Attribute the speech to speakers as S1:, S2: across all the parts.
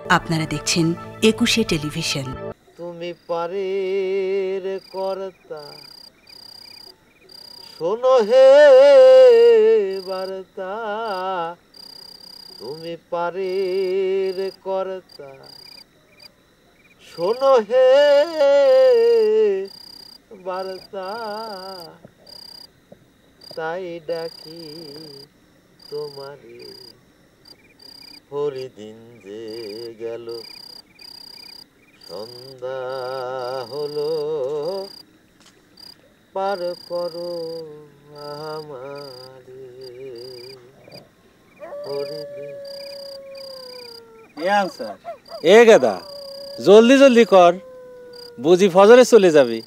S1: আপনারা দেখছেন ২১শে টেলিভিশন।
S2: তুমি পারের কর্তা শোনো হে বার্তা, তুমি পারের কর্তা শোনো হে বার্তা, তাই ডাকি তোমারে হরিদিন যে গেল সন্ধ্যা হলো, পার করো আমারে হরিদিন।
S3: এ গাদা জলদি জলদি কর, বুঝি ফজরে চলে যাবি।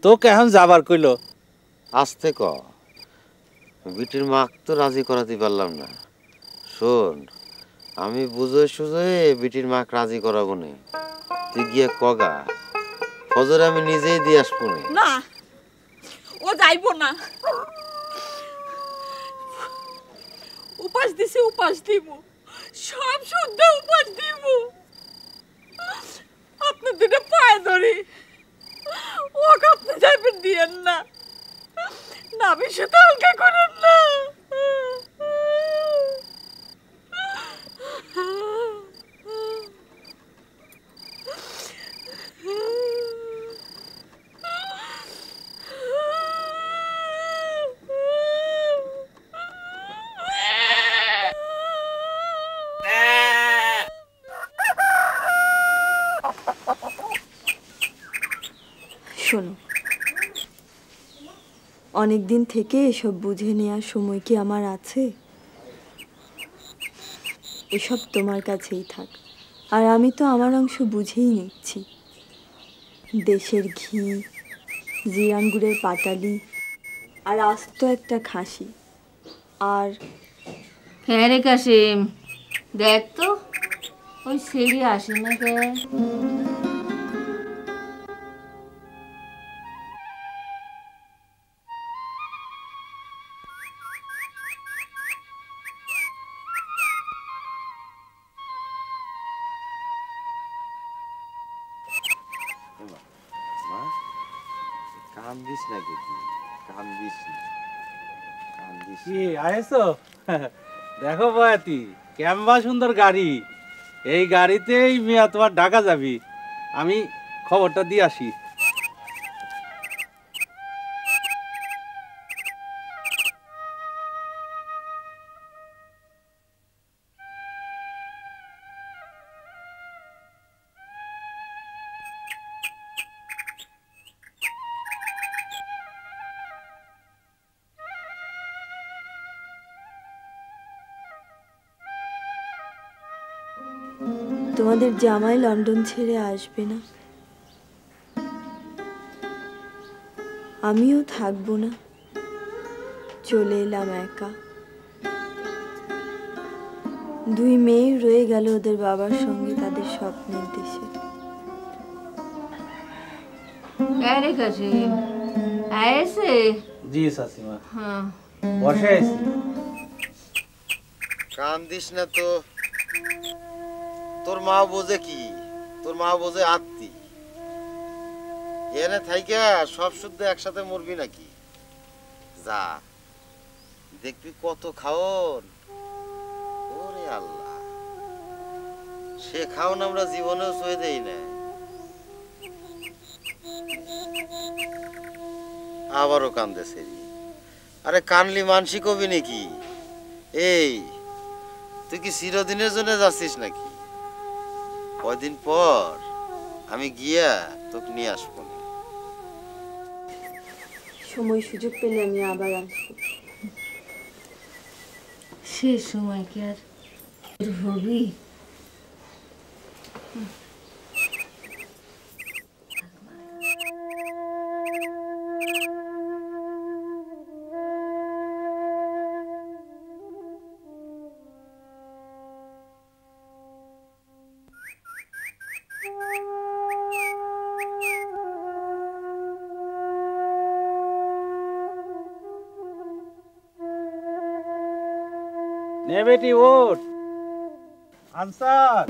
S3: তোকে এখন যাবার কইল।
S2: আস্তে ক, বিটির মাক তো রাজি করাতে পারলাম না। শোন, আমি বুঝে সুঝে বিটির মাক রাজি করাবো নে, তুই গিয়ে কগা ফজরে আমি নিজেই দিয়ে আসবো নে।
S4: না, ও যাইব না। উপাস দিছি, উপাস দিব, সব শুদ্ধ উপাস দিব। আপনি দুটো পায়ে ধরি, ওকে আপনি যাইবেন দিয়েন না, না বেশি তো হালকা করেন না।
S5: শোনো, অনেক দিন থেকে এসব বুঝে নেওয়ার সময় কি আমার আছে? এসব তোমার কাছেই থাক, আর আমি তো আমার অংশ বুঝেই নিচ্ছি। দেশের ঘি, জিরান গুড়ের পাটালি, আর আস্ত একটা খাসি। আর
S6: হ্যাঁ রে কাশিম, দেখ তো ওই সেরি আসে না কে?
S2: কান্দিস না কিন্তু, কান্দিস না, কান্দিস
S3: কি আয়েছো? দেখো বয়াতি, কেমবা সুন্দর গাড়ি। এই গাড়িতেই মিয়া তোমার ঢাকা যাবি। আমি খবরটা দিয়ে আসি।
S5: তোমাদের জামাই লন্ডন ছেড়ে আসবে না, আমিও থাকবো না, চলে এলাম একা। দুই মেয়ে রয়ে গেল ওদের বাবার সঙ্গে তাদের স্বপ্নের দেশে।
S6: হ্যাঁ রে কাশিম, আয়েছে?
S3: জি শাশিমা,
S6: হ্যাঁ
S3: বসে আছি।
S2: কান্দিস না তো, তোর মা বোঝে কি, তোর মা বোঝে আত্মি। এনে থাইকা সব শুদ্ধ একসাথে মরবি নাকি? যা দেখবি কত খাওন। ওরে আল্লাহ, সে খাওন আমরা জীবনেও সয়ে দেই না। আবারও কান্দে সেরি। আরে কানলি মানসি কবি নাকি? এই তুই কি চিরদিনের জন্য যাচ্ছিস নাকি? কয়দিন পর আমি গিয়া তোকে নিয়ে আসবো।
S5: সময় সুযোগ পেলে আমি আবার আসবো।
S6: সে সময় কি আর হবি?
S3: নে বেটি ওঠ, আনসার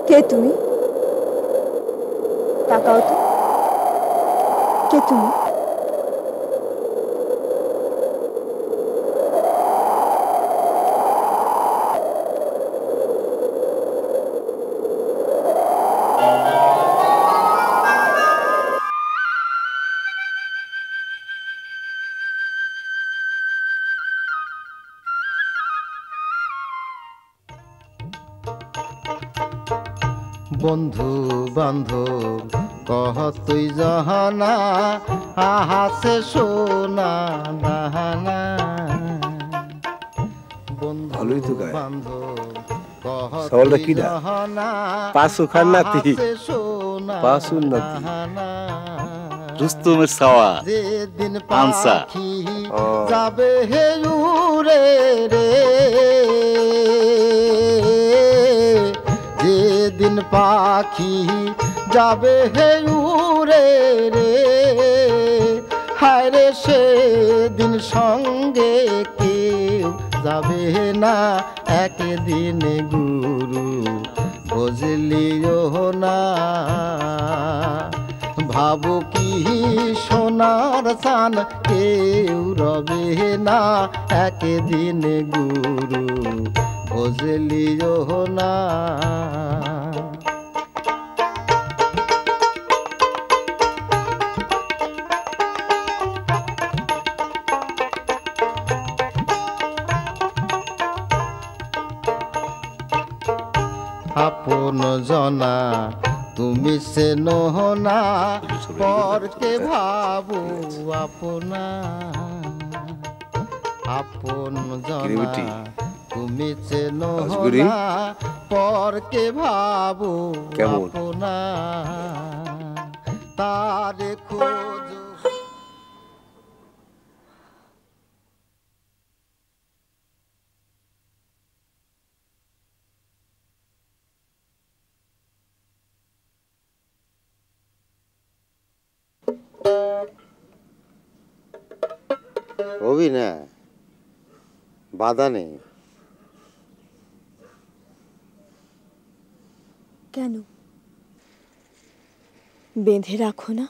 S5: কে তুমি? তাকাও তো, কে তুমি?
S7: বন্ধু বান্ধব কহ তুই জহানা আহাসে সোনা দাহানা। বন্ধু
S8: ভালোই তো গায়।
S7: বান্ধব কহ
S8: সওয়ালটা
S7: তুই
S8: কি দা?
S7: জহানা
S8: পাঁচু খান নাতি।
S7: আহাসে সোনা
S8: পাঁচুর নাতি।
S7: দাহানা।
S9: রুস্তমের সাওয়া
S7: যেদিন
S9: আনসা।
S7: পাখি যাবে হে উড়ে রে, যেদিন পাখি যাবে হে উড়ে রে, হায় রে সেদিন সঙ্গে কেউ যাবে না, একদিন গুরু বুঝলিও না। ভাবো কি সোনার চান কেউ রবে না, একদিন গুরু বুঝলিও না। আপন জনা তুমি সে নহনা, পরকে ভাবো আপনা। আপন জনা তুমি সে নহনা, পরকে ভাবো আপনা। তারে খোঁজো
S2: হবি না, বাধা নেই।
S5: কেন বেঁধে রাখো না?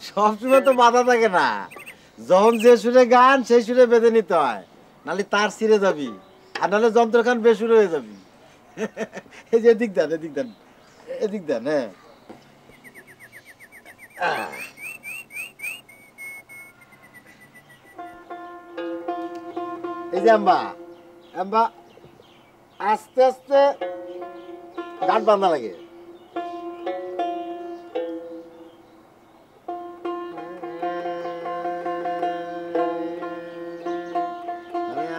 S2: সবসময় তো বাধা থাকে না, যখন যে সুরে গান সেই সুরে বেঁধে নিতে হয়, নাহলে তার ছিঁড়ে যাবি, আর নাহলে যন্ত্রখান বেসুর হয়ে যাবি। এই যে এদিক দেন, এদিক দেন, এদিক দেন। হ্যাঁ, এই যে আম্বা আম্বা আস্তে আস্তে গান বান্ধা লাগে।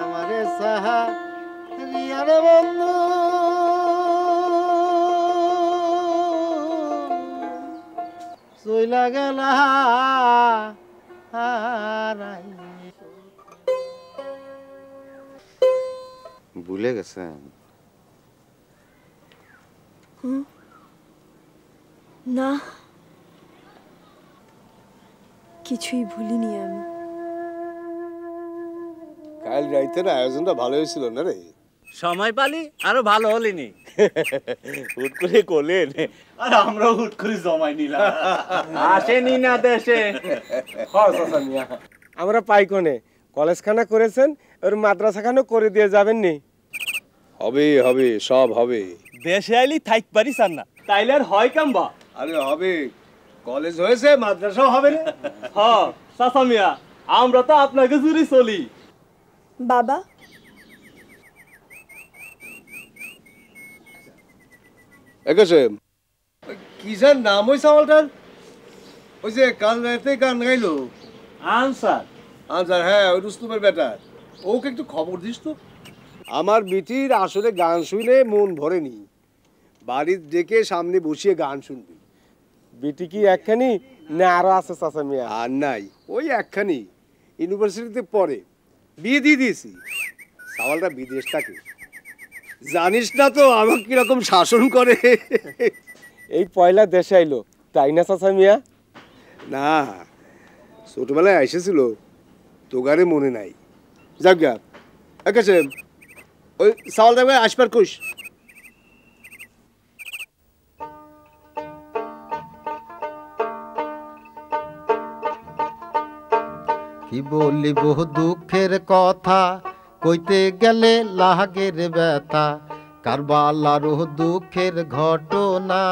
S2: আমারে সাহা রিয়ারে বন্ধু চইলা গেলা ভুলে গেছেন?
S5: না, কিছুই ভুলিনি আমি।
S8: কাল রাইতের আয়োজনটা ভালো হয়েছিল না রে?
S3: সময় পালি আরো ভালো হলিনি।
S9: হুট করে করলেন, আর আমরাও হুট করে জমাই নিলাম।
S3: আসেনি না দেশে।
S10: আমরা পাইকনে কলেজখানা করেছেন, ওর মাদ্রাসাখানা করে দিয়ে যাবেন নি?
S8: হবে হবে, সব হবে।
S9: দেশে আইলি থাইক পারিস আর না, তাইলে আর হয় কাম্বা।
S8: আরে হবে, কলেজ হয়েছে, মাদ্রাসাও হবে না।
S9: হ্যাঁ চাচা মিয়া, আমরা তো আপনাকে জুড়ি চলি।
S5: বাবা,
S8: একাশে কি যার নাম ওই চাওয়ালটার? ওই যে কাল রাতে গান গাইলো।
S3: আনসার
S8: আনসার হ্যাঁ, ওই রুস্তমের বেটা। ওকে একটু খবর দিস তো। আমার বিটির আসলে গান শুনে মন ভরেনি, বাড়ির ডেকে সামনে বসিয়ে গান শুনবি।
S10: বিটি কি একখানি না আরো আছে চাচা মিয়া?
S8: আর নাই, ওই একখানি, ইউনিভার্সিটিতে পড়ে, বিয়ে দিয়ে দিয়েছি। সাওয়ালটা বিদেশ থাকে, জানিস না তো আমাকে কিরকম শাসন করে।
S10: এই পয়লা দেশে আইলো তাই না চাচা মিয়া?
S8: না, ছোটবেলায় এসেছিল, তোগারে মনে নাই। যাক গা, একাছে ওই সাওয়ালটা আসবার কইস।
S7: কি বলিব দুঃখের কথা, কইতে গেলে লাগের ব্যথা, কারবালারও দুঃখের ঘটনা।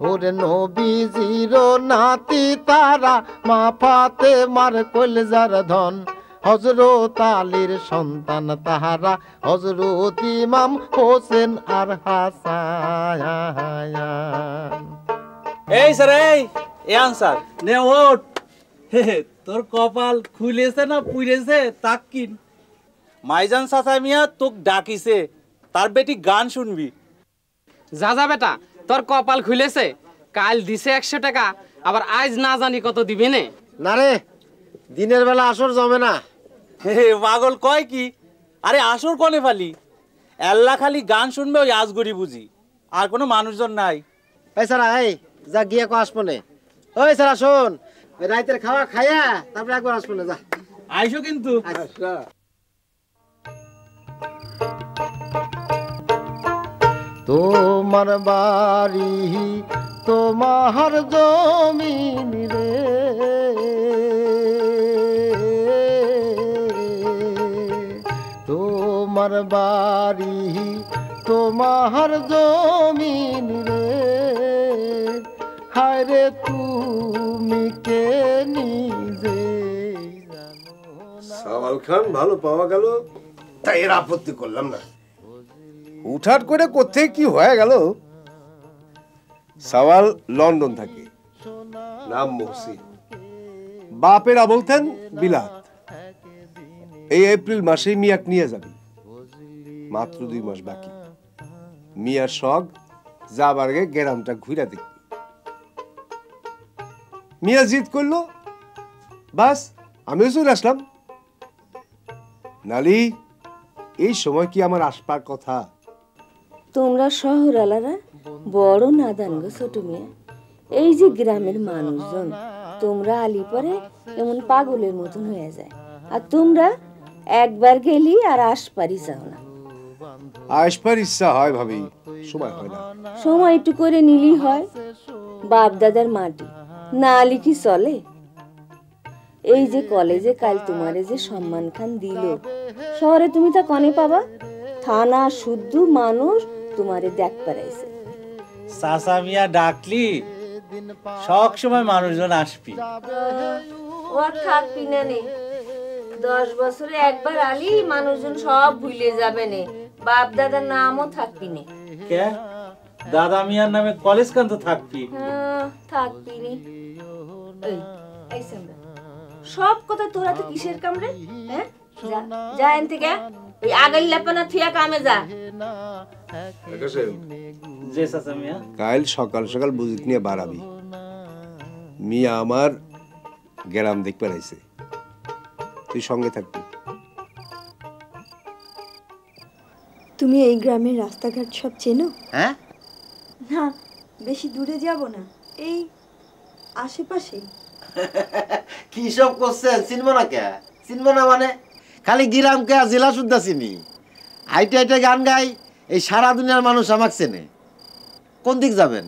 S7: ওরে নবীজির নাতি তারা, মা ফাতেমার কলজার ধন, হযরত আলীর সন্তান তাহারা, হযরত ইমাম হোসেন আর হাসান।
S3: এই স্যার, এই আনসার নে ওঠ। তোর কপাল খুলেছে না পুড়েছে তাক কিন। মাইজান চাচা মিয়া তোক ডাকিছে, তার বেটি গান শুনবি।
S11: যা যা বেটা, তোর কপাল খুলেছে। কাল দিছে 100 টাকা, আবার আজ না জানি কত দিবে নে।
S2: না রে, দিনের বেলা আসর জমে না।
S3: পাগল কয় কি? আরে আসর কনে ফালি, আল্লাহ খালি গান শুনবে ওই আজগরি বুঝি, আর কোনো মানুষজন নাই।
S2: এই সারা, এই যা গিয়ে কো আসপনে। ওই সারা শোন, রাইতের খাওয়া খাইয়া তারপরে একবার আসপনে যা।
S3: আইসো কিন্তু।
S7: তোমার বাড়ি তোমার জমিন রে, তোমার বাড়ি তোমার জমিন রে, হায় রে তুমি কে নিজে।
S8: সাওয়াল খান ভালো পাওয়া গেল, তাই এর আপত্তি করলাম না। হুটহাট করে কোথায় কি হয়ে গেল। সাওয়াল লন্ডন থাকে, নাম মহসিন, বাপেরা বলতেন বিলাত। এই এপ্রিল মাসে মিয়াক নিয়ে যাবি, মাত্র 2 মাস বাকি। মিয়ার শখ যাবার আগে গ্রামটা ঘুরে দেখবি। মিয়া জিদ করলো, বাস আমিও চলে আসলাম। নালি, এই সময় কি আমার আসবার কথা?
S6: তোমরা শহরালারা বড় নাদান গো ছোট মিয়া। এই যে গ্রামের মানুষজন, তোমরা আলি পরে এমন পাগলের মতন হয়ে যায়, আর তোমরা একবার গেলি আর আসপারি যাও না।
S8: আসবার ইচ্ছা হয় ভাবি, সময় হয় না।
S6: সময় একটু করে নিলি হয়, বাপ দাদার মাটি না আলি কি চলে? এই যে কলেজে কাল তোমারে যে সম্মান খান দিল, শহরে তুমি তা কনে পাবা? থানা শুদ্ধ মানুষ তোমারে দেখ পারাইছে।
S3: চাচা মিয়া ডাকলি সব সময় মানুষজন আসবি।
S6: ও আর থাকবি না নে, 10 বছরে একবার আলি মানুষজন সব ভুলে যাবে নে, বাপ দাদার নামও থাকবি নে।
S3: কে দাদা মিয়ার নামে কলেজ কান তো থাকবি?
S6: থাকবি নে। এই সামরা, সব কথা তোরা তো কিসের কামড়ে? হ্যাঁ, যা যা এন থেকে, ওই আগের লেপানা থিয়া কামে যা।
S3: যে চাচা মিয়া,
S8: কাল সকাল সকাল বুঝিত নিয়ে বাড়াবি। মিয়া আমার গ্রাম দেখতে পারাইছে, তুই সঙ্গে থাকবি।
S5: তুমি এই গ্রামের রাস্তাঘাট সব চেনো?
S2: হ্যাঁ,
S5: না বেশি দূরে যাব না, এই আশেপাশে।
S2: কি সব করছেন? চিনবো না কে? চিনবো না মানে খালি গিরামকে জেলা শুদ্ধা চিনি। হাইটে হাইটে গান গাই, এই সারা দুনিয়ার মানুষ আমাকে চেনে। কোন দিক যাবেন?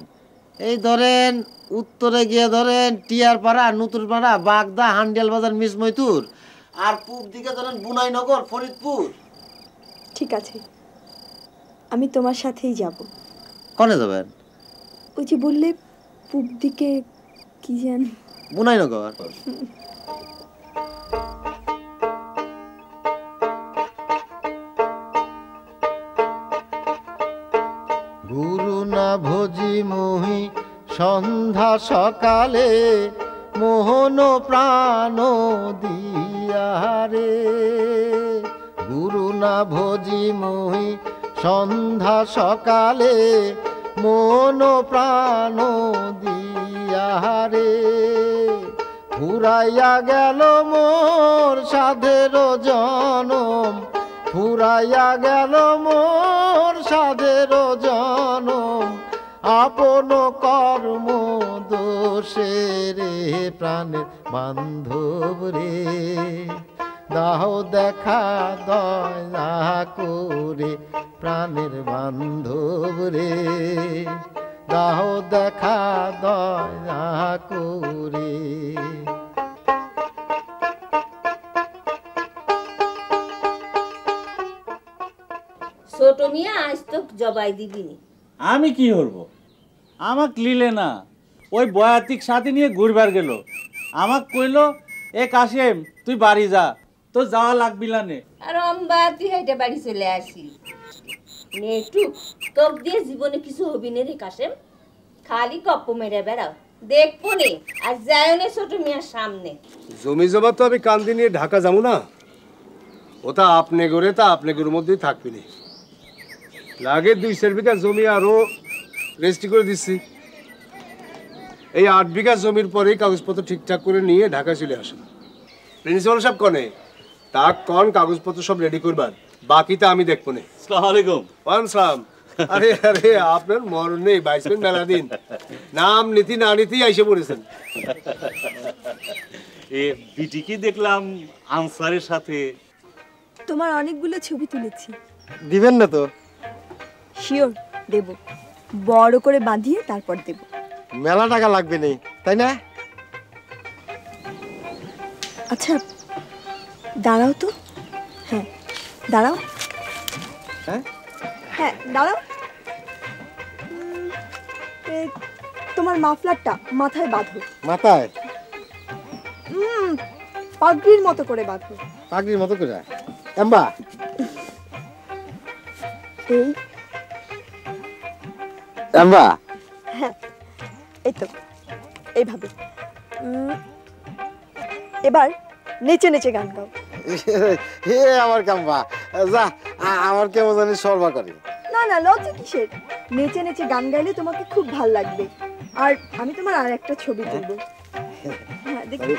S2: এই ধরেন উত্তরে গিয়ে ধরেন টিয়ারপাড়া, নতুনপাড়া, বাগদা, হান্ডিয়াল বাজার, মিসমৈতুর, আর পূব দিকে ধরেন বুনাইনগর, ফরিদপুর।
S5: ঠিক আছে, আমি তোমার সাথেই যাব।
S2: কনে যাবেন?
S5: ওই যে বললে পূব দিকে কি জানি,
S2: বুনাইনগর।
S7: গুরু না ভোজি মুহি সন্ধ্যা সকালে, মোহন প্রাণ দিয়া রে গুরু না ভজি মহি সন্ধ্যা সকালে মন প্রাণ দিয়া রে ফুরাইয়া গেল মোর সাধের জনম ফুরাইয়া গেল মোর সাধের জনম আপন কর্ম দোষে রে প্রাণের বান্ধব রে দাহ দেখা দয়া করে প্রাণের বান্ধব রে দাহ দেখা দয়া করে
S6: ছোট মিয়া আজ তো জবাই দিবিনি।
S3: আমি কি করব? আমাক লিলে না, ওই বয়াতিক সাথে নিয়ে ঘুরবার গেল। আমাক কইল এ কাশেম তুই বাড়ি যা, তো যাওয়া লাগবি না নে।
S6: আর অম্বা তুই হেঁটে বাড়ি চলে আসি নেটু তোক দিয়ে জীবনে কিছু হবি না রে কাশেম, খালি গপ্প মেরে বেড়াও। দেখবো নে আর যায় না ছোট মিয়ার সামনে।
S8: জমি জমা তো আমি কান্দি নিয়ে ঢাকা যাবো না, ওটা আপনি গড়ে তা আপনি গড়ের মধ্যেই থাকবি না। লাগে 2 বিঘা জমি আরো রেজিস্ট্রি করে দিচ্ছি। এই 8 বিঘা জমির পরেই কাগজপত্র ঠিকঠাক করে নিয়ে ঢাকা চলে আসেন। প্রিন্সিপাল সাহেব কনে তা কোন কাগজপত্র সব রেডি করবার, বাকিটা আমি দেখবো না।
S9: আসসালামু আলাইকুম।
S8: ওয়ালাইকুম সালাম। আরে আরে আপনার মরণ নেই, 22 মেলা দিন নাম নীতি না নীতি আইসে পড়েছেন।
S9: এ বিটিকে দেখলাম আনসারের সাথে।
S5: তোমার অনেকগুলো ছবি তুলেছি।
S7: দিবেন না তো?
S5: শিওর দেব, বড় করে বাঁধিয়ে তারপর দেব।
S7: মেলা টাকা লাগবে নেই তাই না?
S5: আচ্ছা দাঁড়াও তো। হ্যাঁ দাঁড়াও।
S7: হ্যাঁ
S5: হ্যাঁ দাঁড়াও। তোমার মাফলারটা মাথায় বাঁধো।
S7: মাথায়
S5: পাগড়ির মতো করে বাঁধো।
S7: পাগড়ির মতো করে? এম্বা
S5: এই
S7: এম্বা
S5: হ্যাঁ এই তো এইভাবে। এবার নেচে নেচে গান গাও।
S7: হে আমার কাম্বা, যা আমার কেমন জানি সরবা করে।
S5: না না লজ্জা কিসের, নেচে নেচে গান গাইলে তোমাকে খুব ভাল লাগবে। আর আমি তোমার আর একটা ছবি তুলবো। হ্যাঁ দেখি,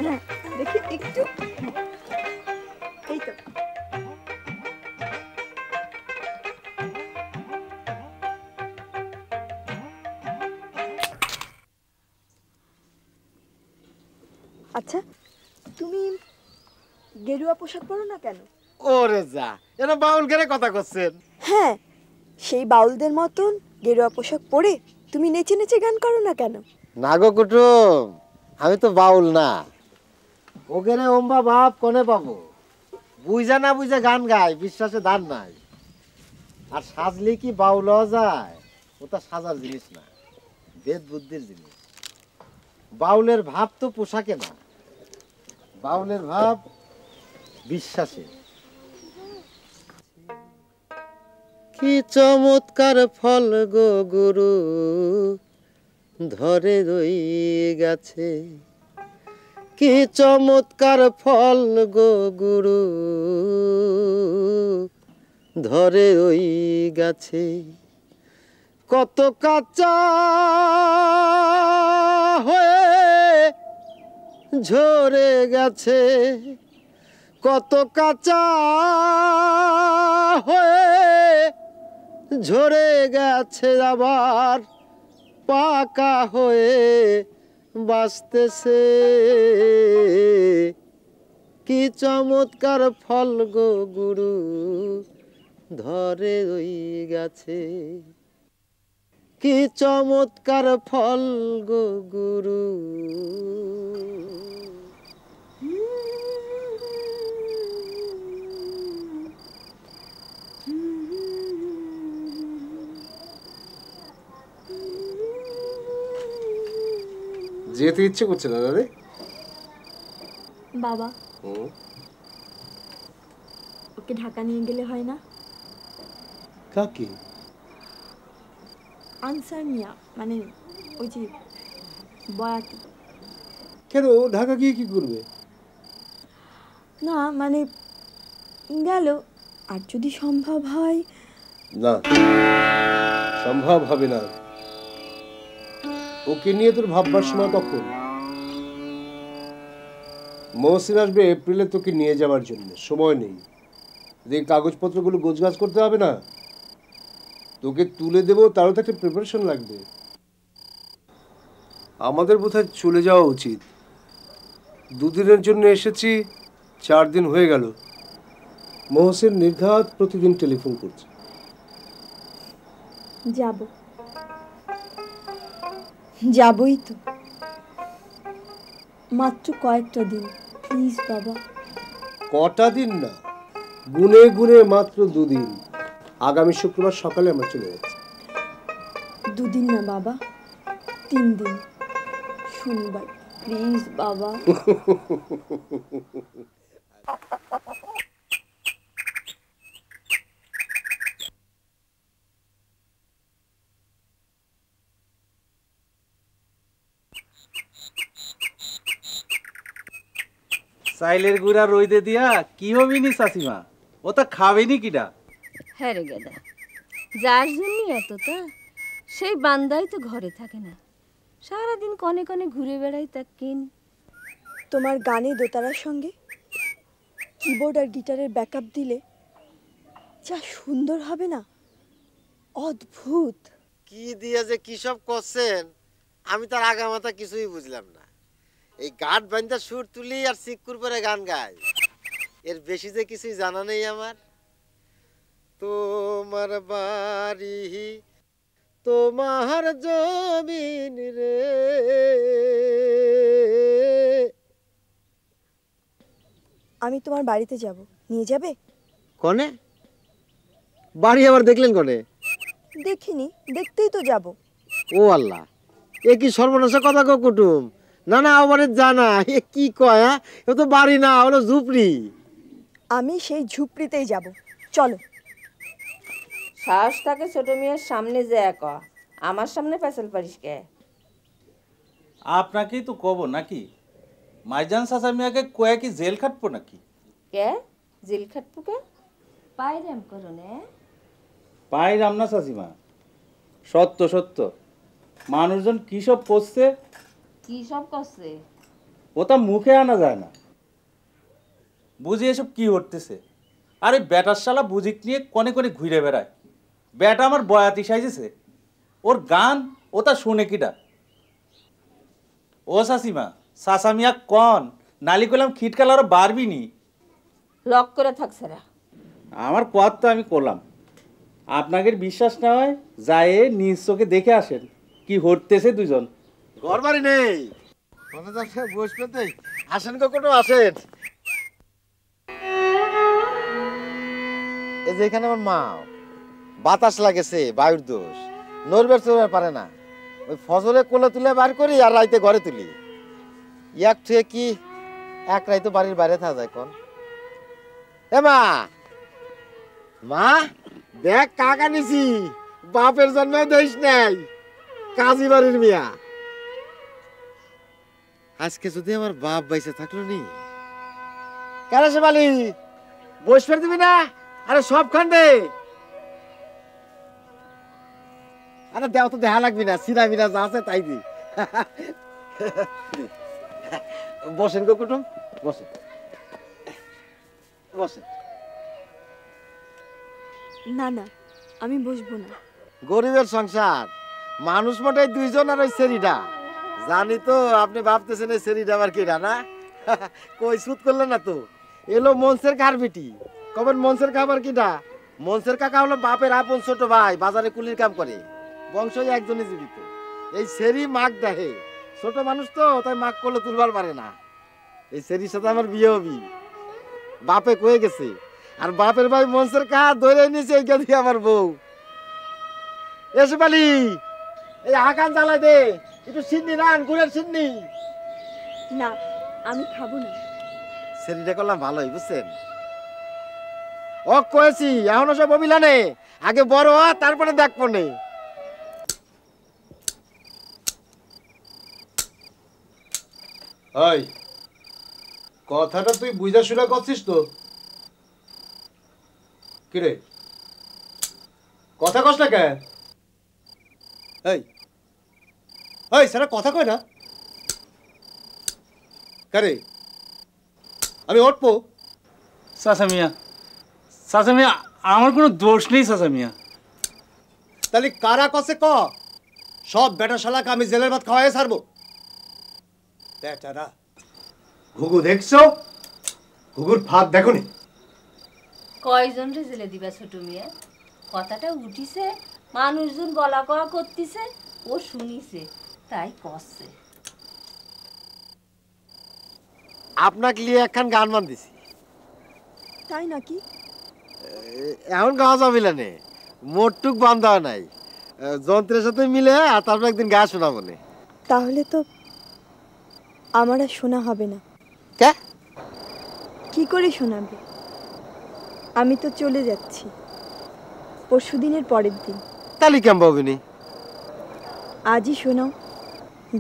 S5: হ্যাঁ দেখি একটু। এই তো আচ্ছা তুমি গেরুয়া পোশাক পরো না কেন?
S7: ওরে যা, এটা বাউল গেরে কথা করছেন।
S5: হ্যাঁ সেই বাউলদের মতন গেরুয়া পোশাক পরে তুমি নেচে নেচে গান করো না কেন?
S7: না গো কুটুম, আমি তো বাউল না। ওগেরে ওম্বা বাপ কোনে পাবো? বুঝা না বুঝা গান গায়, বিশ্বাসে দান নাই। আর সাজলে কি বাউল হওয়া যায়? ওটা সাজার জিনিস না, বেদ বুদ্ধির জিনিস। বাউলের ভাব তো পোশাকে না, বাউলের ভাব বিশ্বাসে। কি চমৎকার ফল গো গুরু ধরে রই গেছে, কি চমৎকার ফল গো গুরু ধরে রই গেছে। কত কাঁচা হয়ে ঝরে গেছে, কত কাঁচা হয়ে ঝরে গেছে, আবার পাকা হয়ে বাঁচতেছে। কি চমৎকার ফল গো গুরু ধরে রই গেছে, কি চমৎকার ফল গো গুরু।
S8: যেতে ইচ্ছে করছে না রে
S5: বাবা, ওকে ঢাকা নিয়ে গেলে হয় না?
S8: কাকি?
S5: আনসার মিয়া, মানে ওই যে বয়াতি।
S8: কেন ঢাকা গিয়ে কি করবে?
S5: না মানে গেল, আর যদি সম্ভব হয়।
S8: না, সম্ভব হবে না। ওকে নিয়ে তোর ভাববার সময় কখন? মহসিন আসবে এপ্রিলে তোকে নিয়ে যাওয়ার জন্য, সময় নেই। এই কাগজপত্রগুলো গোছগাছ করতে হবে না? তোকে তুলে দেবো, তারও তো একটা প্রিপারেশন লাগবে। আমাদের বোধহয় চলে যাওয়া উচিত। দুদিনের জন্য এসেছি, 4 দিন হয়ে গেল। মহসিন নির্ঘাত প্রতিদিন টেলিফোন করছে।
S5: যাবই তো, মাত্র কয়েকটা দিন, প্লিজ বাবা।
S8: কটা দিন না, গুনে গুনে মাত্র 2 দিন। আগামী শুক্রবার সকালে আমরা চলে যাচ্ছি।
S5: 2 দিন না বাবা, 3 দিন, শনিবার, প্লিজ বাবা।
S3: চাইলের গুড়া রইদে দিয়া কি হবি নি চাষিমা, ও তা খাবেনি কিডা?
S6: হ্যাঁ রে গেদা, যার জন্য এতটা, সেই বান্দাই তো ঘরে থাকে না, সারাদিন কনে কনে ঘুরে বেড়াই তা কিন।
S5: তোমার গানে দোতারার সঙ্গে কিবোর্ড আর গিটারের ব্যাকআপ দিলে যা সুন্দর হবে না, অদ্ভুত।
S7: কি দিয়ে যে কি সব করছেন আমি তার আগামাথা কিছুই বুঝলাম না। এই গাঁট বান্ধা সুর তুলি আর সিক্কুর পরে গান গাই, এর বেশি যে কিছুই জানা নেই আমার। তোমার বাড়ি তোমার জমিন রে।
S5: আমি তোমার বাড়িতে যাব, নিয়ে যাবে?
S7: কনে বাড়ি আবার দেখলেন কনে?
S5: দেখিনি, দেখতেই তো যাব।
S7: ও আল্লাহ, এ কি সর্বনাশা কথা কো কুটুম। না না, আমার জানা এ কি কয়, এ তো বাড়ি না, হলো ঝুপড়ি।
S5: আমি সেই ঝুপড়িতেই যাব, চলো।
S6: সাহস থাকে ছোট মেয়ের সামনে যে এক, আমার সামনে পেছাল পারিস কে?
S3: আপনাকেই তো কব নাকি, মাইজান চাচা মিয়াকে কয়ে কি জেল খাটবো নাকি?
S6: কে জেল খাটবো কে? পাইরাম করো নে।
S3: পাইরাম না চাচিমা, সত্য সত্য। মানুষজন কি সব করছে,
S6: কি সব করছে
S3: ও তা মুখে আনা যায় না। বুঝি এসব কি হতেছে? আরে ব্যাটার শালা বুঝিক নিয়ে কনে কনে ঘুরে বেড়ায়। ব্যাটা আমার বয়াতি সাইজেছে, ওর গান ও তা শুনে কিটা? ও চাচিমা, চাচা মিয়া কন নালি করলাম খিটকাল আরো বাড়বি নি।
S6: লক করে থাকছে রা।
S3: আমার পথ তো আমি করলাম, আপনাদের বিশ্বাস না হয় যায় নিজ চোখে দেখে আসেন কি হতেছে দুজন।
S7: ঘর বাড়ি নেই, বসবেন তাই আসেন, কখনো আসেন। এই যে এখানে আমার মা, বাতাস লাগেছে, বায়ুর দোষ, নড়বের চড়বার পারে না। ওই ফজলে কোলে তুলে বার করি আর রাইতে ঘরে তুলি। এক থেকে কি এক রাইতে বাড়ির বাইরে থাকা যায় কোন? এ মা, মা দেখ কাকা নিছি, বাপের জন্মেও দেশ নাই, কাজী বাড়ির মিয়া। আজকে যদি আমার বাপ বাইসে থাকলো নি। কেন সে বালি বস ফের দিবি না? আরে সব খন্ডে, আরে দেও তো দেখা লাগবি না, সিনা মিনা যা আছে তাই দি। বসেন গো কুটুম, বসেন বসেন।
S5: না না, আমি বসবো না।
S7: গরিবের সংসার, মানুষ মোটাই 2 জন আর ওই সেরিটা। জানি তো আপনি ভাবতেছেন এই সেরিটা আবার কিরা না। কই সুত করলেন না তো, এলো মনসের কার বেটি। কবেন মনসের খাবার কিটা? মনসের কাকা হলো বাপের আপন ছোট ভাই, বাজারে কুলির কাম করে, বংশ একজনই জীবিত। এই সেরি মাগ দেখে, ছোট মানুষ তো তাই মাগ করলে তুলবার পারে না। এই সেরির সাথে আমার বিয়ে হবি, বাপে কয়ে গেছে। আর বাপের ভাই মনসের কা ধরে নিয়েছে এই দিয়ে আমার বউ। এসে পালি এই আকান জ্বালাই দে, একটু সিন্নি রান, গুড়ের সিন্নি।
S5: না, আমি খাবো না।
S7: সেরিটা করলাম ভালোই, বুঝছেন? ও কয়েছি এখনো সব অভিলানে, আগে বড় হ তারপরে দেখবো নে।
S8: ওই কথাটা তুই বুঝা শুনা করছিস তো? কিরে কথা কস না কে? এই এই সারা কথা কয় না কারে? আমি উঠবো?
S3: চাচা মিয়া আমার কোনো দোষ নেই চাচা মিয়া।
S8: তাহলে কারা কসে ক? সব বেটা শালাকে আমি জেলের ভাত খাওয়াই ছাড়বো। বেটারা ঘুঘু দেখছো? ঘুঘুর ফাঁক দেখো নি?
S6: কয়জন রে জেলে দিবা ছোট মিয়া? কথাটা উঠিছে, মানুষজন বলা কওয়া করতিছে, ও শুনিছে তাই কষছে।
S7: আপনাকে নিয়ে একখান গান মান দিছি।
S5: তাই নাকি?
S7: এখন গাওয়া যাবে না, মোটটুক বান্ধা নাই, যন্ত্রের সাথে মিলে আর তারপর একদিন গা শোনাবো না।
S5: তাহলে তো আমার আর শোনা হবে না।
S7: কে?
S5: কি করে শোনাবে? আমি তো চলে যাচ্ছি পরশুদিনের পরের দিন।
S7: তাহলে কেমন পাবিনি?
S5: আজই শোনাও,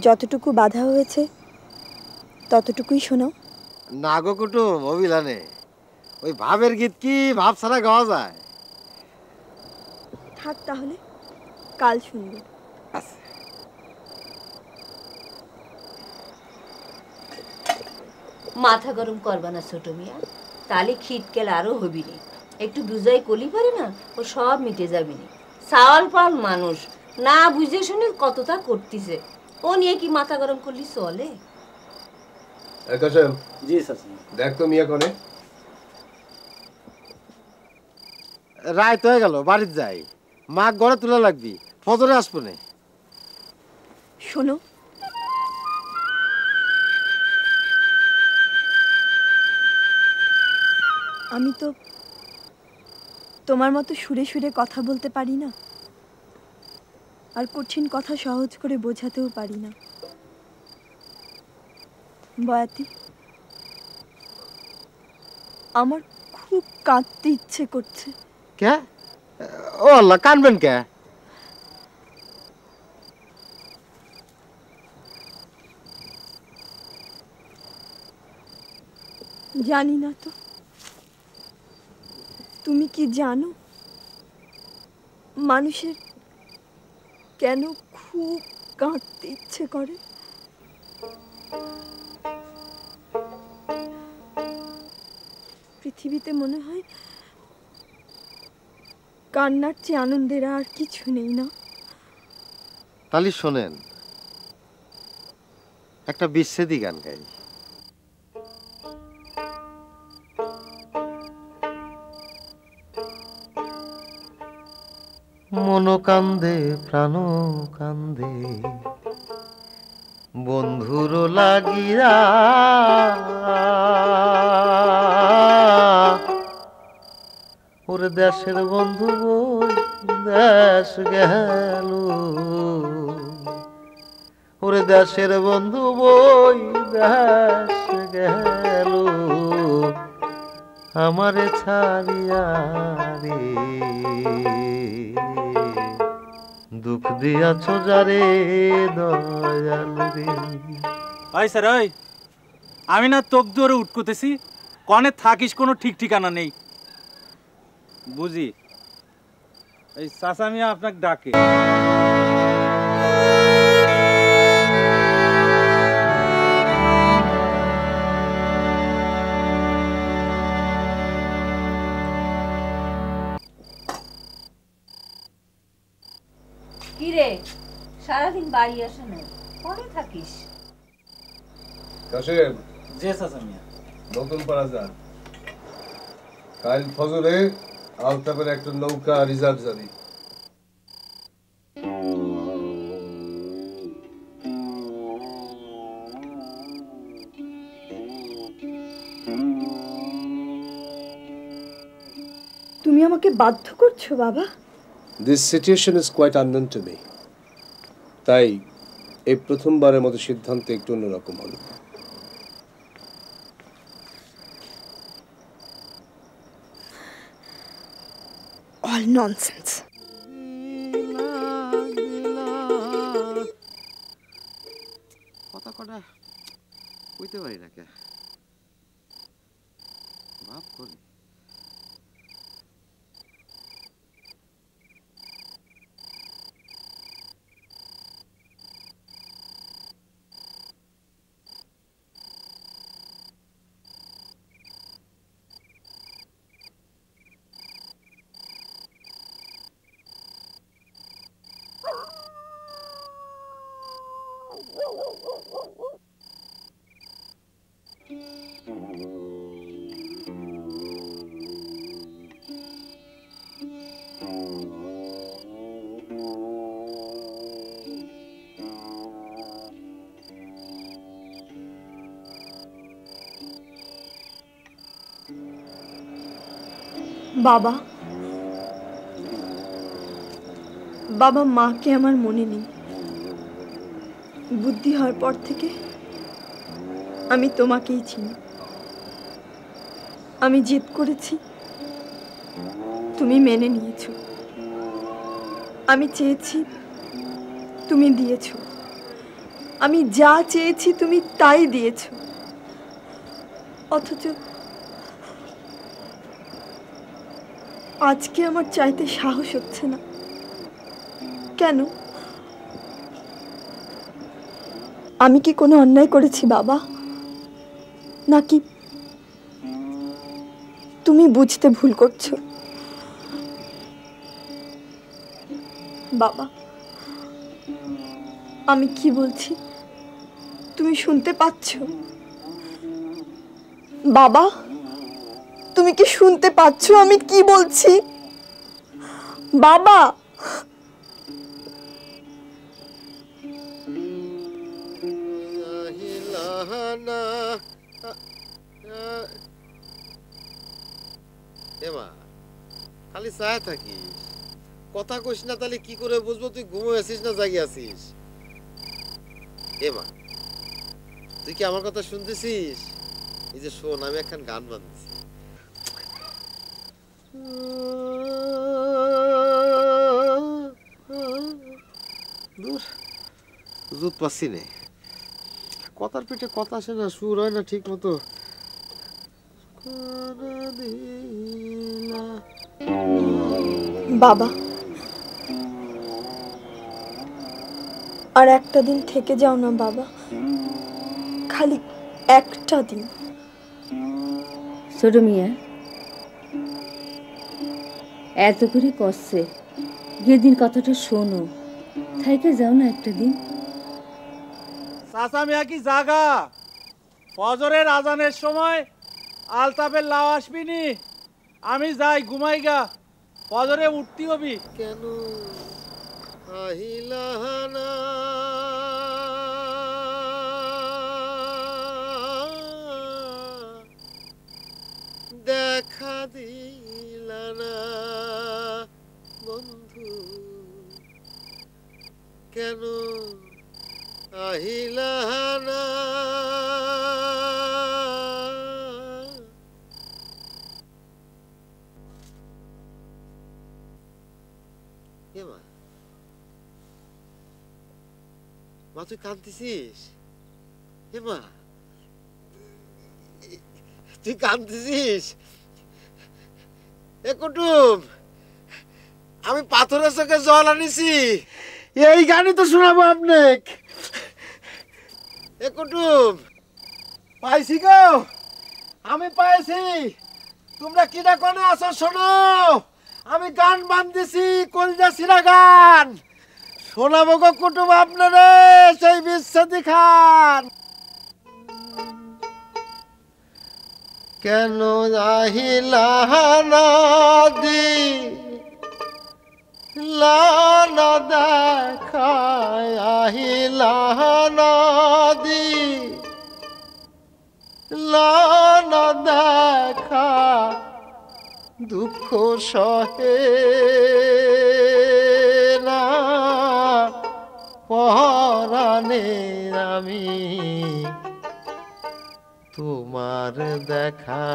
S5: যতটুকু বাধা হয়েছে ততটুকুই শোনাও।
S7: না গো কুটুম, অভিলানে ওই ভাবের গীত কি ভাব ছাড়া গাওয়া যায়?
S5: থাক তাহলে, কাল শুনবে।
S6: মাথা গরম করবা না ছোট মিয়া, তাহলে খিটকেল আরো হবি নি। একটু বুঝাই কলি পারে না, ও সব মিটে যাবি নি। সাওয়াল পাল মানুষ, না বুঝে শুনে কতটা করতিছে, ও নিয়ে কি মাথা গরম করলি চলে?
S3: জি চাচা।
S8: দেখ তো মিয়া কনে।
S7: রাত হয়ে গেল, বাড়িতে যাই। মা গড়ে তোলা লাগবি, ফজরে আসবো না।
S5: শোনো, আমি তো তোমার মতো সুরে সুরে কথা বলতে পারি না, আর কঠিন কথা সহজ করে বোঝাতেও পারি না। বয়াতি, আমার খুব কাঁদতে ইচ্ছে করছে।
S7: কে? ও আল্লাহ, কানবেন কে?
S5: জানি না তো, তুমি কি জানো মানুষের কেন খুব কাঁদতে ইচ্ছে করে? পৃথিবীতে মনে হয় কান্নার চেয়ে আনন্দের আর কিছু নেই না?
S7: তাহলে শোনেন, একটা বিচ্ছেদি গান গাই। মন কান্দে প্রাণ কান্দে বন্ধুর লাগিয়া, ওরে দেশের বন্ধু বই দেশ গেল, ওরে দেশের বন্ধু বই দেশ গেল, আমারে ছাড়িয়া রে, দুঃখ দিয়াছ যারে দয়াল রে।
S3: ভাই স্যার, ওই আমি না তোক দূরে উঠকুতেছি, কনে থাকিস কোনো ঠিক ঠিকানা নেই। বুঝি এই চাচা মিয়া আপনাকে ডাকে।
S6: কিরে, সারাদিন বাড়ি আসে না, কনে থাকিস?
S8: কাশেম,
S3: যে চাচা মিয়া।
S8: নতুন পাড়া যা, কাল ফজরে আলতাপের একটা নৌকা রিজার্ভ যাবি।
S5: তুমি আমাকে বাধ্য করছো বাবা?
S8: This situation is quite unknown to me. তাই এই প্রথমবারের মতো সিদ্ধান্ত একটু অন্যরকম হলো।
S5: All nonsense.
S7: কথা কটা ওই
S2: কইতে পারি না কে ভাব করি।
S5: বাবা, বাবা মাকে আমার মনে নেই। বুদ্ধি হওয়ার পর থেকে আমি তোমাকেই চিনি। আমি জিদ করেছি, তুমি মেনে নিয়েছো। আমি চেয়েছি, তুমি দিয়েছো। আমি যা চেয়েছি তুমি তাই দিয়েছো। অথচ আজকে আমার চাইতে সাহস হচ্ছে না। কেন? আমি কি কোনো অন্যায় করেছি বাবা? নাকি তুমি বুঝতে ভুল করছো? বাবা, আমি কি বলছি তুমি শুনতে পাচ্ছ? বাবা, তুমি কি শুনতে পাচ্ছ আমি কি বলছি? বাবা,
S2: এমা খালি চায় থাকিস, কথা কইস না, তাহলে কি করে বুঝবো তুই ঘুমিয়ে আছিস না জাগিয়ে আছিস? এমা তুই কি আমার কথা শুনতেছিস? এই যে শোন, আমি একখান গান বাঁধছি। জুত পাচ্ছি নে, কথার পিঠে কথা আসে না, সুর হয় না ঠিক মতো।
S5: বাবা, আর একটা দিন থেকে যাও না বাবা, খালি একটা দিন।
S6: ছোট মিয়া এত করে কষছে, যেদিন কথাটা শোনো, থাইকে যাও না একটা দিন।
S3: চাচা মিয়া কি জাগা? ফজরের আজানের সময় আলতাপের লাও আসবি নি? আমি যাই ঘুমাই গা, ফজরে উঠতি হবি।
S2: কেন আহিলাহানা দেখা দিলা না বন্ধু, কেন আহিলাহানা? মা তুই কাঁদতেছিস? মা তুই কাঁদতেছিস? এ কুটুম, আমি পাথরের চোখে জল আনিছি, এই গানই তো শোনাবো আপনাকে। এ কুটুম,
S7: পাইছি গো, আমি পাইছি। তোমরা কিনা কোনে আছো শোনো, আমি গান বান্ধিছি, কলজা ছিড়া গান শোনাবো গো কুটুম আপনারে, সেই বিচ্ছেদি খান।
S2: কেন আহিলা নদী লানা দেখায়, আহিলা নদী লানা দেখা, দুঃখ সহে না পরাণে আমি, তোমার দেখা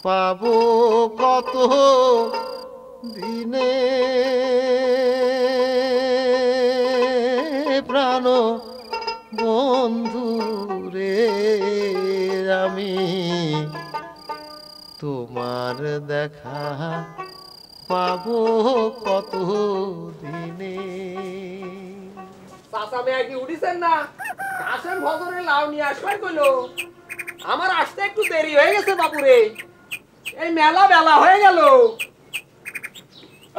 S2: পাবো কত দিনে, প্রাণ বন্ধু রে।
S7: তোমার দেখা পাবো কত দিনে।
S11: চাচা মেয়া কি উঠিছেন না? কাশেম ভজরে লাউ নিয়ে আসবার কইলো। আমার আসতে একটু দেরি হয়ে গেছে বাপুরে। এই মেলা বেলা হয়ে গেল।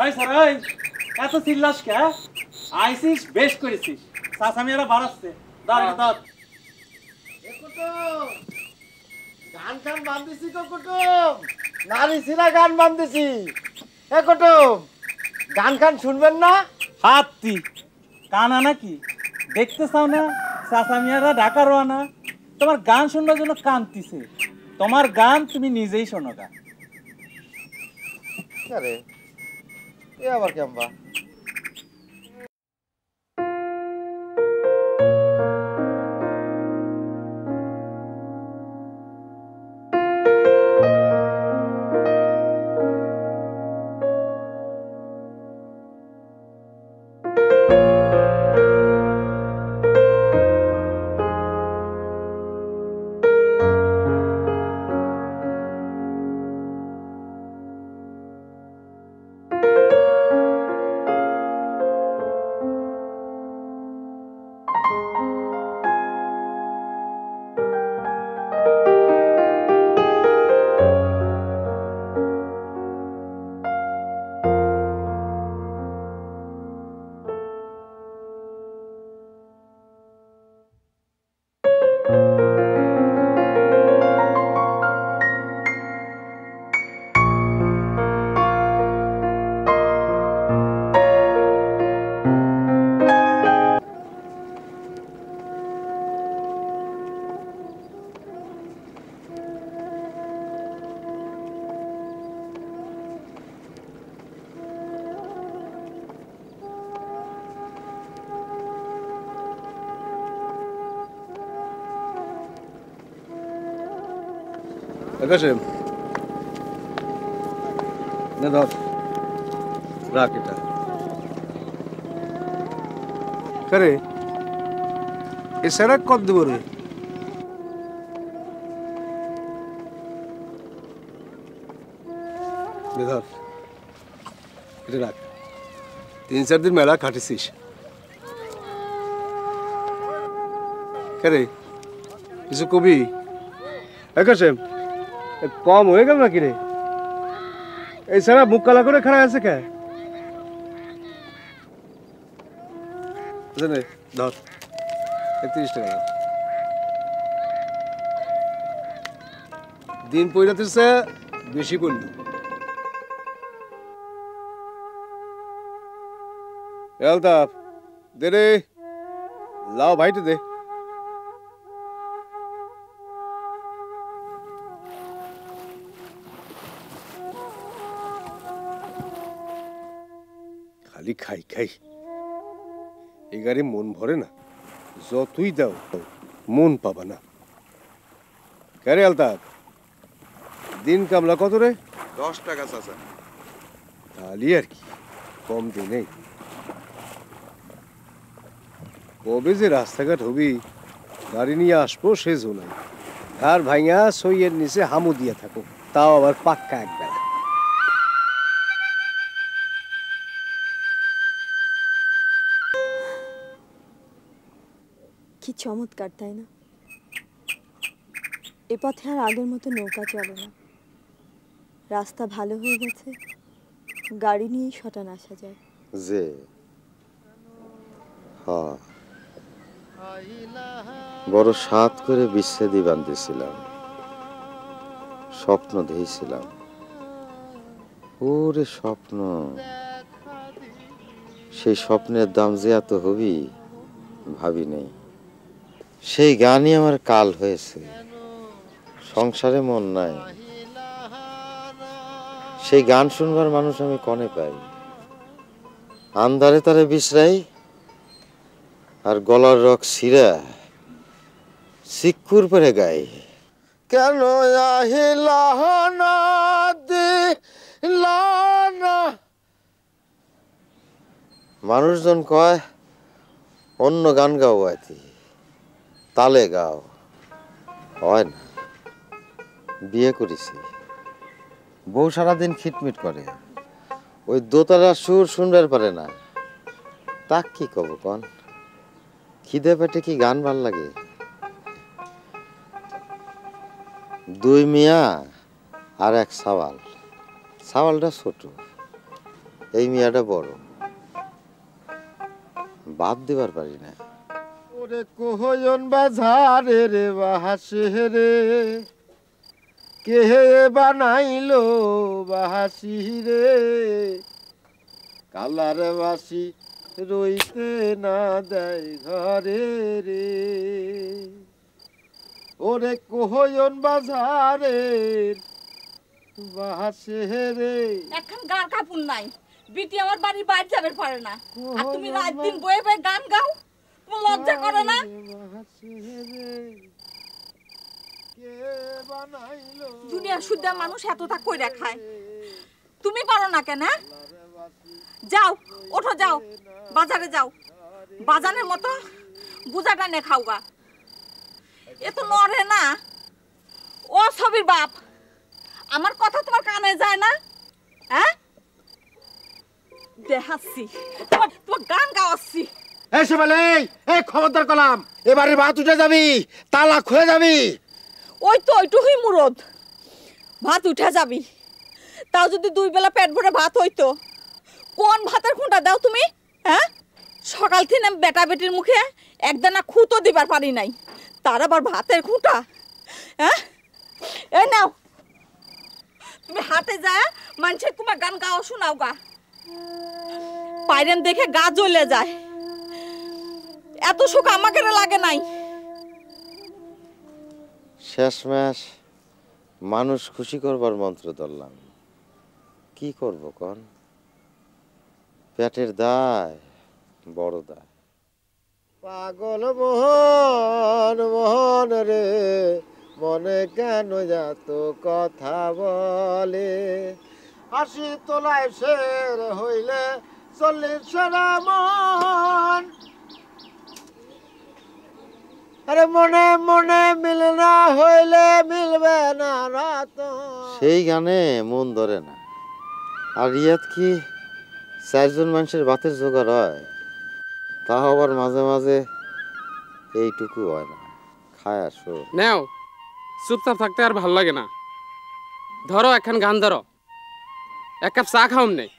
S3: এই স্যার এই এত চিল্লাস কে? আইসিস বেশ করেছিস। চাচা মেয়েরা বাড়াচ্ছে। দাঁড়া দাঁড়া।
S7: গান গান বান্ধিছি তো কুটুম, নারী সিরা গান বান্ধিছি। এ কুটুম, গান গান শুনবেন না?
S3: হাতি কানা নাকি দেখতে চাও না? চাচা মিয়ারা ঢাকা রওনা, তোমার গান শুনবার জন্য কান্তিছে। তোমার গান তুমি নিজেই শোনো গা।
S7: আরে এ আবার কেমবা?
S8: কাশেম না ধর রাখ এটা। করে এ সারা কত দেব রে? ধর এটা রাখ। 3-4 দিন মেলা খাটিছিস। করে কিছু কবি? কাশেম কম হয়ে গেল নাকি রে? এই সারা মুখ কালা করে খাড়া আছে কে? ধর 31 টাকা দিন পয়রাতেছে বেশি করলি। আলতাফ দে রে, লাও ভাইটা দে। খালি খাই খাই, এই গাড়ি মন ভরে না। যতই দাও মন পাবা না। কে আলতাফ, দিন কামলা কত রে?
S12: 10 টাকা চাচা।
S8: তাহলে আর কি, কম দিনে কবে যে রাস্তাঘাট হবি, গাড়ি নিয়ে আসবো সে জোনাই। আর ভাইয়া সইয়ের নিচে হামু দিয়ে থাকো, তাও আবার পাক্কা একবার।
S5: কি চমৎকার, তাই না? এ পথে আর আগের মতো নৌকা চলে না। রাস্তা ভালো হয়ে গেছে, গাড়ি নিয়েই শটান আসা যায়।
S2: যে বড় সাত করে বিচ্ছেদি বাঁধতেছিলাম, স্বপ্ন দেখছিলাম। ওরে স্বপ্ন, সেই স্বপ্নের দাম যে এত হবি ভাবি নেই। সেই গানই আমার কাল হয়েছে, সংসারে মন নাই। সেই গান শুনবার মানুষ আমি কনে পাই? আন্ধারে তারে বিশ্রাই, আর গলার রক ছিঁড়া সিক্কুর পরে গাই। কেন আহিলা না দিলা না? মানুষজন কয় অন্য গান গাও, আইতি তালে গাও। হয় না, বিয়ে করেছি, বউ সারাদিন খিটমিট করে, ওই দোতারা সুর শুনবার পারে না। তাক কি কব কন? খিদে পেটে কি গান ভাল লাগে? দুই মিয়া আর এক সাওয়াল। সাওয়ালটা ছোট, এই মিয়াটা বড়। বাদ দিবার পারি না।
S7: ওরে কোহয়ন বাজারে রে বাহাসে রে, কে বানাইলো বাহাসি রে, কালার বাসি রইতে না দেয় ঘরে রে। ওরে কোহয়ন বাজারে বাহাসে রে।
S4: এখন গার কাপুন নাই, বিটি আমার বাড়ির বাইরে যাবে পারে না, আর তুমি রাত দিন বয়ে বয়ে গান গাও, তোমার লজ্জা করে না? দুনিয়ার শুদ্ধ মানুষ এতটা কইরা খায়, তুমি পারো না কেন? যাও, ওঠো, যাও বাজারে যাও, বাজারের মতো বুঝাটা নে খাওগা। এ তো নড়ে না। ও ছবির বাপ, আমার কথা তোমার কানে যায় না? হ্যাঁ, দেখাচ্ছি তোমার গান গাওয়াচ্ছি।
S7: এই সেবালে, এই খবরদার কলাম, এবারে ভাত উঠে যাবি, তালা খুলে যাবি।
S4: ওই তো ওইটুকুই মুরদ, ভাত উঠে যাবি। তাও যদি দুই বেলা পেট ভরে ভাত হইতো। কোন ভাতের খুঁটা দাও তুমি? হ্যাঁ, সকাল থেকে বেটা বেটির মুখে একদানা খুঁতো দিবার পারি নাই, তার আবার ভাতের খুঁটা? হ্যাঁ, এই নাও, তুমি হাটে যায় মানুষের তোমার গান গাও, শোনাও গা। পাইরেন দেখে গা জ্বলে যায়, এত সুখ আমাকে লাগে নাই।
S2: শেষমেশ মানুষ খুশি করবার মন্ত্র ধরলাম, কি করব কন? পেটের দায় বড় দায়।
S7: পাগল মোহন মোহন রে, মনে কেন এত কথা বলে? হাসি তোলায় শের হইলে 40 সেরা মন। আরে মনে মনে মিল না হইলে মিলবে না রাত।
S2: সেই গানে মন ধরে না। আর ইয়াত কি 4 জন মানুষের ভাতের জোগাড় হয়? তাও আবার মাঝে মাঝে এইটুকু হয় না, খায় আসো।
S12: নাও, চুপচাপ থাকতে আর ভাল লাগে না। ধরো এখন গান ধরো, এক কাপ চা খাওম নেই।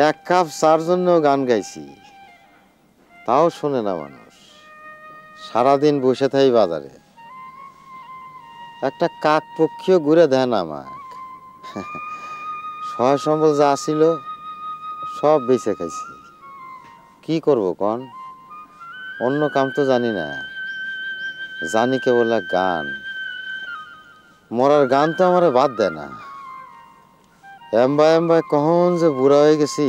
S2: এক কাপ চার জন্য গান গাইছি, তাও শোনে না মানুষ। সারাদিন বসে থাই বাজারে, একটা কাক পক্ষীও ঘুরে দেয় না আমাক। সহায় সম্বল যা ছিল সব বেঁচে খাইছি। কি করব কন? অন্য কাম তো জানি না, জানি কেবল গান। মরার গান তো আমার বাদ দেয় না। এম্বায় এম্বায় কখন যে বুড়া হয়ে গেছি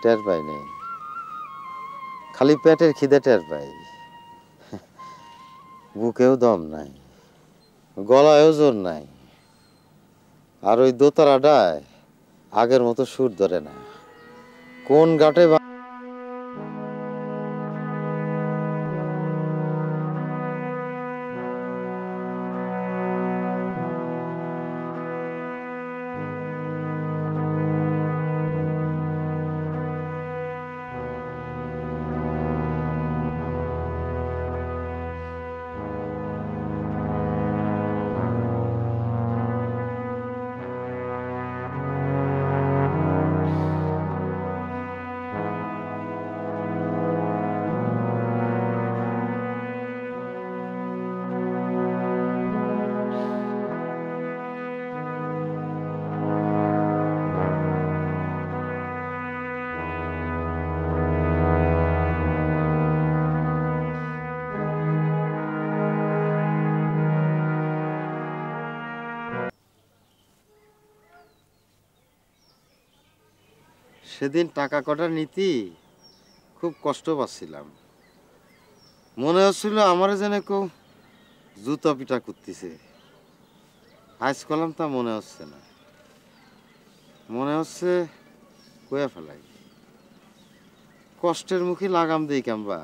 S2: টের পাই নেই, খালি পেটের খিদে টের পাই। বুকেও দম নাই, গলায়ও জোর নাই, আর ওই দোতারাটায় আগের মতো সুর ধরে না। কোন ঘাটে সেদিন টাকা কটার নীতি খুব কষ্ট পাচ্ছিলাম। মনে হচ্ছিল আমার যেন কেউ জুতা পিটা করতেছে। আজ কলাম তা মনে হচ্ছে না, মনে হচ্ছে কয়ে ফেলাই। কষ্টের মুখে লাগাম দিই কাম্বা,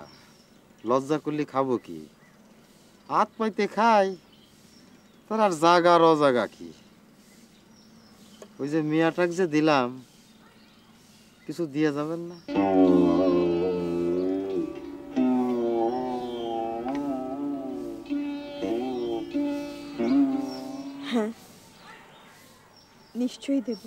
S2: লজ্জা করলে খাবো কি?
S7: হাত পাইতে খাই, তোর আর জাগা আর অজাগা কি? ওই যে মিয়াটাক যে দিলাম, কিছু দিয়ে যাবেন না?
S5: হ্যাঁ, নিশ্চয়ই দেব।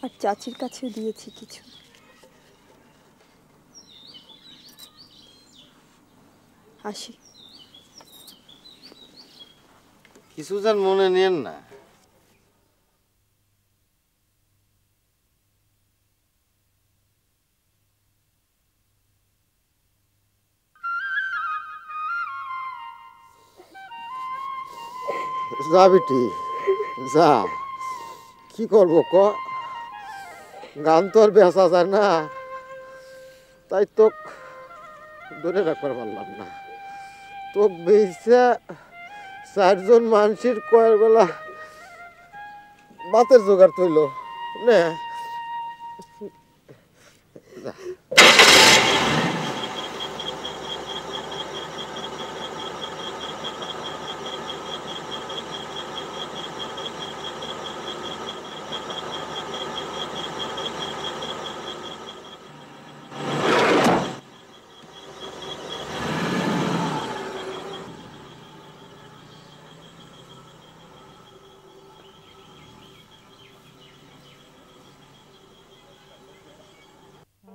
S5: আর চাচির কাছেও দিয়েছি কিছু। আসি।
S7: কিছু যেন মনে নেন না। যা বেটি যা, কি করবো ক, গান তো আর বেচা যায় না, তাই তো ধরে রাখতে পারলাম না। তো বেচা 4 জন মানুষের কয়েক বেলা বাতের জোগাড় তৈল না।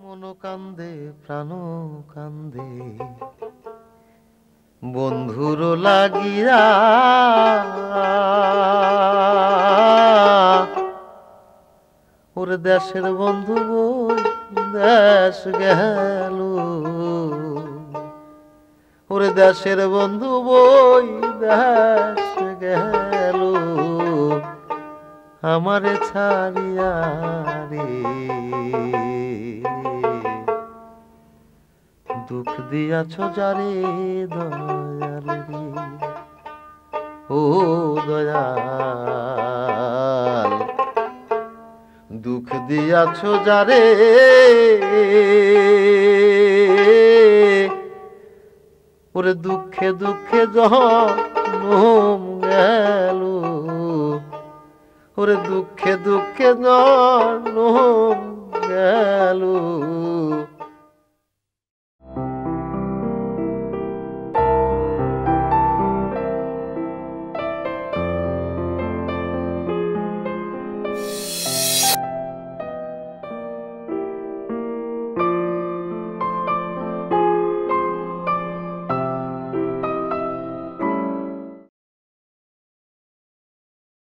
S7: মন কান্দে প্রাণ কান্দে বন্ধুর লাগিয়া, ওর দেশের বন্ধু বই দেশ গেল, ওর দেশের বন্ধু বই দেশ গেল, আমারে ছাড়িয়া রে। দুঃখ দিয়াছ যারে দয়াল রে, ও দয়াল, দুঃখ দিয়াছ যারে, ওরে দুঃখে দুঃখে জনম গেল, ওরে দুঃখে দুঃখে জনম গেল।